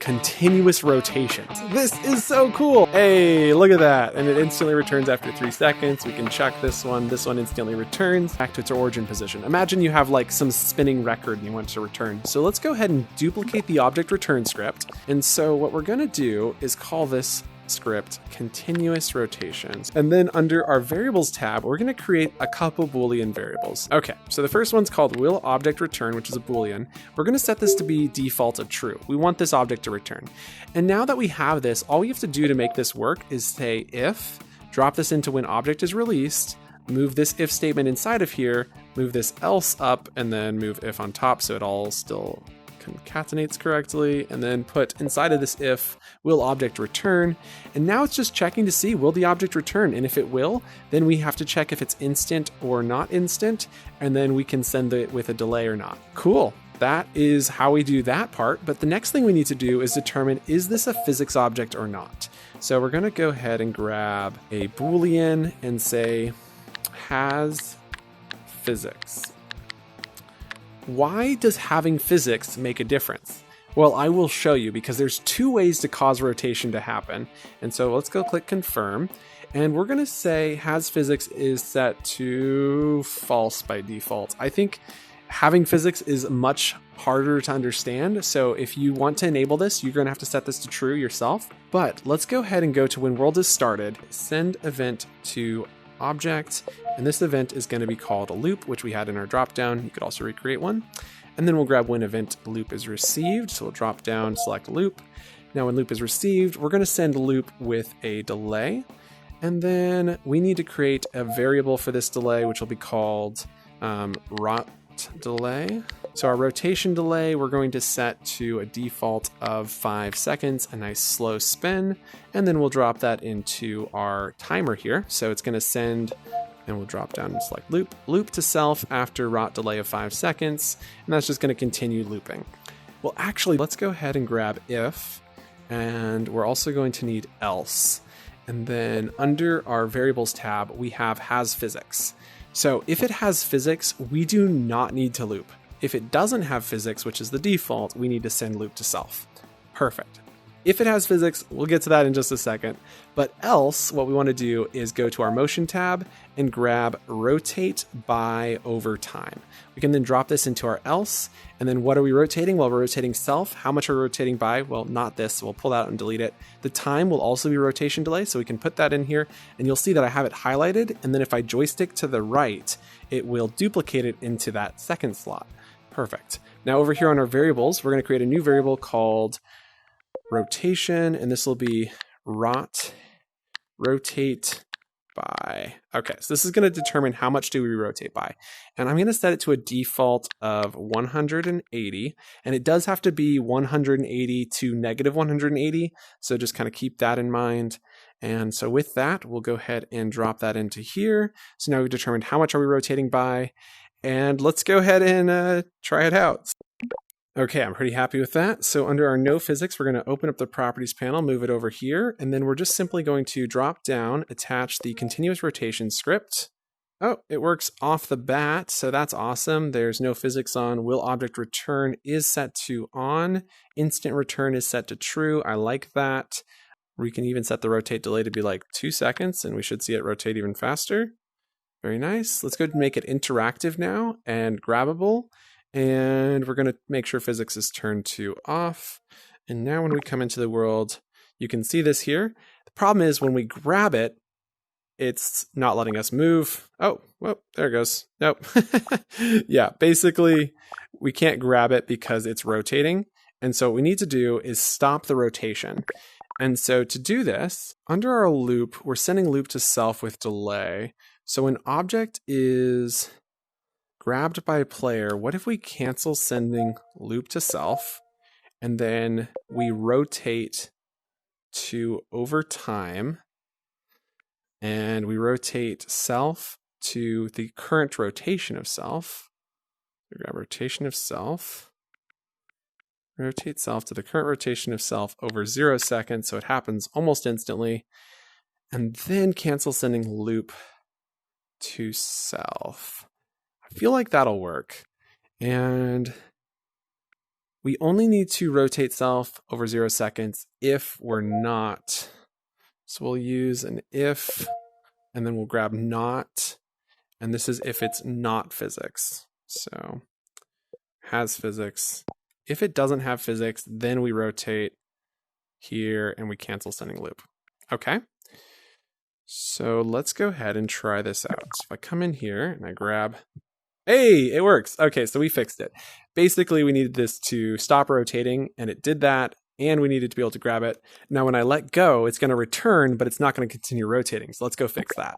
continuous rotations. This is so cool. Hey, look at that. And it instantly returns after 3 seconds. We can check this one. This one instantly returns back to its origin position. Imagine you have like some spinning record and you want to return. So let's go ahead and duplicate the object return script. And so what we're going to do is call this script continuous rotations. And then under our variables tab, we're going to create a couple Boolean variables. Okay, so the first one's called will object return, which is a Boolean. We're going to set this to be default of true. We want this object to return. And now that we have this, all we have to do to make this work is say if, drop this into when object is released, move this if statement inside of here, move this else up, and then move if on top so it all still concatenates correctly, and then put inside of this if will object return. And now it's just checking to see will the object return, and if it will, then we have to check if it's instant or not instant, and then we can send it with a delay or not. Cool. That is how we do that part, but the next thing we need to do is determine, is this a physics object or not? So we're going to go ahead and grab a Boolean and say has physics. Why does having physics make a difference? Well, I will show you, because there's 2 ways to cause rotation to happen. And so let's go click confirm. And we're going to say has physics is set to false by default. I think having physics is much harder to understand. So if you want to enable this, you're going to have to set this to true yourself. But let's go ahead and go to when world is started, send event to object, and this event is going to be called a loop, which we had in our dropdown. You could also recreate one. And then we'll grab when event loop is received. So we'll drop down, select loop. Now when loop is received, we're going to send loop with a delay. And then we need to create a variable for this delay, which will be called rot delay. So our rotation delay, we're going to set to a default of 5 seconds, a nice slow spin, and then we'll drop that into our timer here. So it's going to send, and we'll drop down and select loop to self after rot delay of 5 seconds, and that's just going to continue looping. Well, actually, let's go ahead and grab if, and we're also going to need else. And then under our variables tab, we have has physics. So if it has physics, we do not need to loop. If it doesn't have physics, which is the default, we need to send loop to self. Perfect. If it has physics, we'll get to that in just a second. But else, what we want to do is go to our motion tab and grab rotate by over time. We can then drop this into our else. And then what are we rotating? Well, we're rotating self. How much are we rotating by? Well, not this. So we'll pull that out and delete it. The time will also be rotation delay. So we can put that in here, and you'll see that I have it highlighted. And then if I joystick to the right, it will duplicate it into that second slot. Perfect. Now over here on our variables, we're going to create a new variable called rotation, and this will be rotate by. Okay, so this is going to determine how much do we rotate by. And I'm going to set it to a default of 180, and it does have to be 180 to negative 180, so just kind of keep that in mind. And so with that, we'll go ahead and drop that into here. So now we've determined how much are we rotating by, and let's go ahead and try it out. Okay, I'm pretty happy with that. So under our no physics, we're going to open up the properties panel, move it over here, and then we're just simply going to drop down, attach the continuous rotation script. Oh, it works off the bat, so that's awesome. There's no physics on. Will object return is set to on. Instant return is set to true. I like that. We can even set the rotate delay to be like 2 seconds, and we should see it rotate even faster. Very nice. Let's go ahead and make it interactive now and grabbable. And we're going to make sure physics is turned to off. And now when we come into the world, you can see this here. The problem is when we grab it, it's not letting us move. Oh, well, there it goes. Nope. Yeah, basically, we can't grab it because it's rotating. And so what we need to do is stop the rotation. And so to do this, under our loop, we're sending loop to self with delay. So when object is grabbed by a player, what if we cancel sending loop to self, and then we rotate to over time, and we rotate self to the current rotation of self. We grab rotation of self, rotate self to the current rotation of self over 0 seconds, so it happens almost instantly, and then cancel sending loop to self. I feel like that'll work. And we only need to rotate self over 0 seconds if we're not. So we'll use an if, and then we'll grab not, and this is if it's not physics. So has physics. If it doesn't have physics, then we rotate here and we cancel sending loop. Okay. So let's go ahead and try this out. So if I come in here and I grab, hey, it works. Okay, so we fixed it. Basically, we needed this to stop rotating, and it did that, and we needed to be able to grab it. Now, when I let go, it's going to return, but it's not going to continue rotating. So let's go fix that.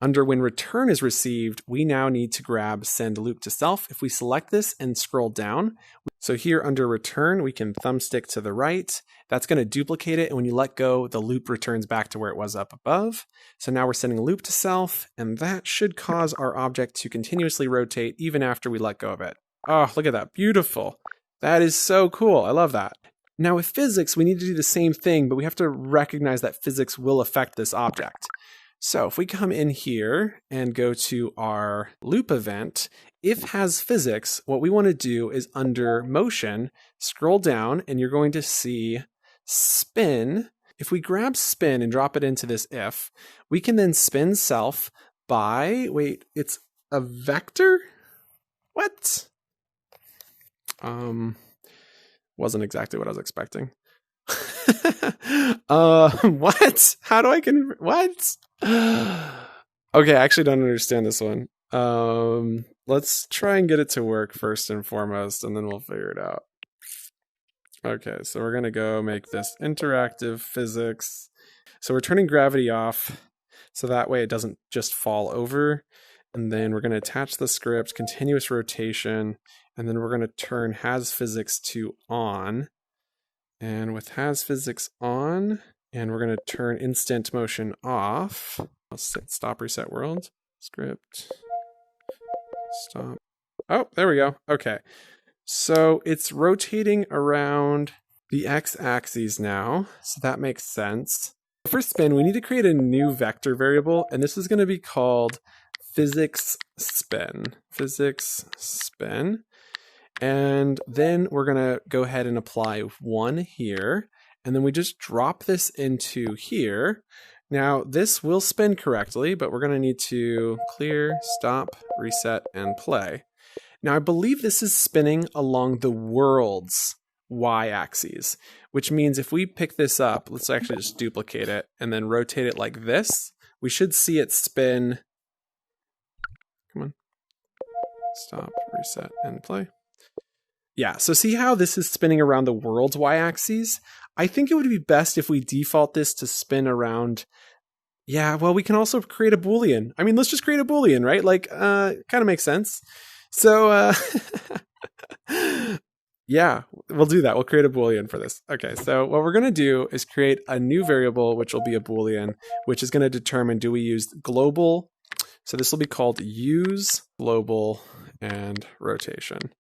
Under when return is received, we now need to grab send loop to self. If we select this and scroll down, so here under return, we can thumbstick to the right. That's going to duplicate it. And when you let go, the loop returns back to where it was up above. So now we're sending a loop to self, and that should cause our object to continuously rotate even after we let go of it. Oh, look at that. Beautiful. That is so cool. I love that. Now with physics, we need to do the same thing, but we have to recognize that physics will affect this object. So if we come in here and go to our loop event, if has physics, what we want to do is under motion, scroll down, and you're going to see spin. If we grab spin and drop it into this if, we can then spin self by, wait, it's a vector? What? Wasn't exactly what I was expecting. What? How do I what? Okay, I actually don't understand this one. Let's try and get it to work first and foremost, and then we'll figure it out. Okay, so we're gonna go make this interactive physics. So we're turning gravity off, so that way it doesn't just fall over. And then we're gonna attach the script, continuous rotation, and then we're gonna turn has physics to on. And with has physics on, and we're going to turn instant motion off. Let's set stop reset world script. Stop. Oh, there we go. Okay. So it's rotating around the x-axis now. So that makes sense. For spin, we need to create a new vector variable, and this is going to be called physics spin. Physics spin. And then we're going to go ahead and apply 1 here. And then we just drop this into here. Now, this will spin correctly, but we're going to need to clear, stop, reset, and play. Now, I believe this is spinning along the world's y-axis, which means if we pick this up, let's actually just duplicate it and then rotate it like this, we should see it spin. Come on. Stop, reset, and play. Yeah, so see how this is spinning around the world's y-axis? I think it would be best if we default this to spin around. Yeah, well, we can also create a boolean. I mean, let's just create a boolean, right? Like, kind of makes sense. So, yeah, we'll do that. We'll create a boolean for this. Okay, so what we're going to do is create a new variable, which will be a boolean, which is going to determine, do we use global? So this will be called use global and rotation.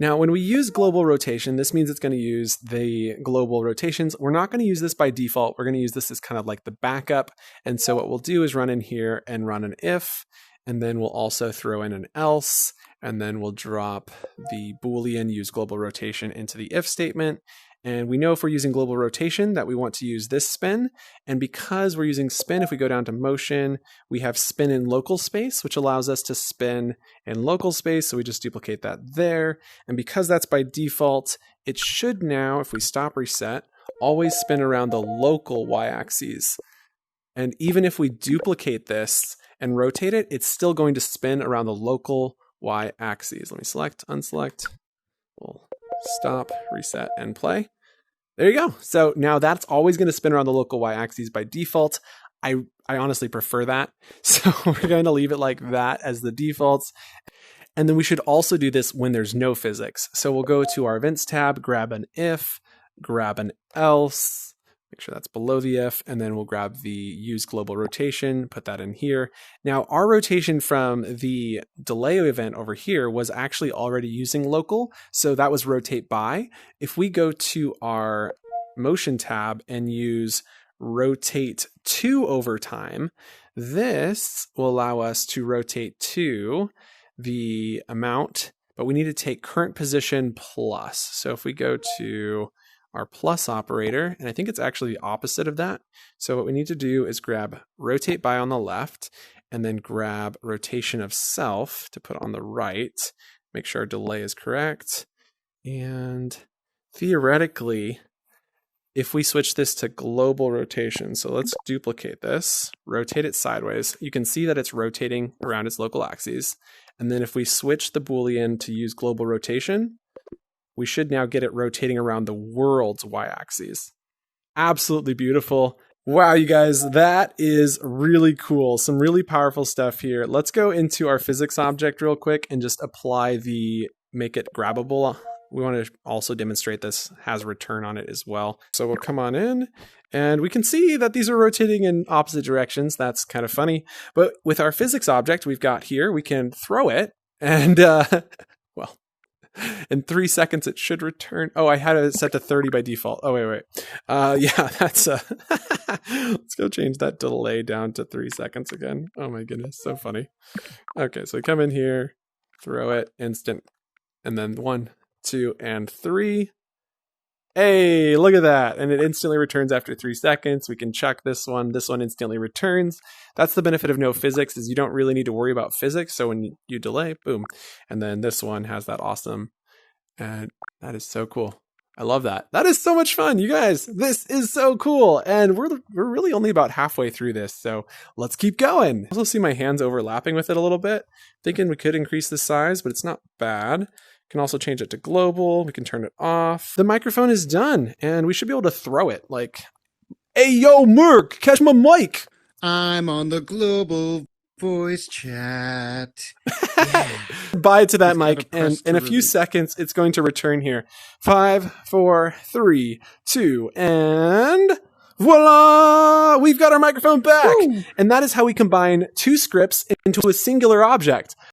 Now, when we use global rotation, this means it's going to use the global rotations. We're not going to use this by default. We're going to use this as kind of like the backup. And so what we'll do is run in here and run an if, and then we'll also throw in an else, and then we'll drop the Boolean use global rotation into the if statement. And we know if we're using global rotation that we want to use this spin. And because we're using spin, if we go down to motion, we have spin in local space, which allows us to spin in local space. So we just duplicate that there. And because that's by default, it should now, if we stop reset, always spin around the local y-axis. And even if we duplicate this and rotate it, it's still going to spin around the local y-axis. Let me select, unselect. We'll stop, reset, and play. There you go. So now that's always going to spin around the local y-axis by default. I honestly prefer that. So we're going to leave it like that as the defaults. And then we should also do this when there's no physics. So we'll go to our events tab, grab an if, grab an else, make sure that's below the if, and then we'll grab the use global rotation, put that in here. Now our rotation from the delay event over here was actually already using local, so that was rotate by. If we go to our motion tab and use rotate to over time, this will allow us to rotate to the amount but we need to take current position plus. So if we go to our plus operator, and I think it's actually the opposite of that. So what we need to do is grab rotate by on the left, and then grab rotation of self to put on the right. Make sure our delay is correct. And theoretically, if we switch this to global rotation, so let's duplicate this, rotate it sideways, you can see that it's rotating around its local axes. And then if we switch the Boolean to use global rotation, we should now get it rotating around the world's y-axis. Absolutely beautiful. Wow, you guys, that is really cool. Some really powerful stuff here. Let's go into our physics object real quick and just apply the make it grabbable. We want to also demonstrate this has return on it as well. So we'll come on in and we can see that these are rotating in opposite directions. That's kind of funny. But with our physics object we've got here, we can throw it and, well, in 3 seconds it should return. Oh, I had it set to 30 by default. Oh, wait. Yeah, that's let's go change that delay down to 3 seconds again. Oh my goodness, so funny. Okay, so we come in here, throw it, instant, and then 1, 2, and 3. Hey, look at that. And it instantly returns after 3 seconds. We can check this one. This one instantly returns. That's the benefit of no physics, is you don't really need to worry about physics. So when you delay, boom. And then this one has that awesome. And that is so cool. I love that. That is so much fun, you guys. This is so cool. And we're really only about halfway through this. So let's keep going. I also see my hands overlapping with it a little bit. Thinking we could increase the size, but it's not bad. Can also change it to global. We can turn it off. The microphone is done and we should be able to throw it like, hey, yo, Merc, catch my mic. I'm on the global voice chat. Yeah. Bye to that mic. And in a few seconds, it's going to return here. 5, 4, 3, 2, and voila! We've got our microphone back. Woo! And that is how we combine two scripts into a singular object.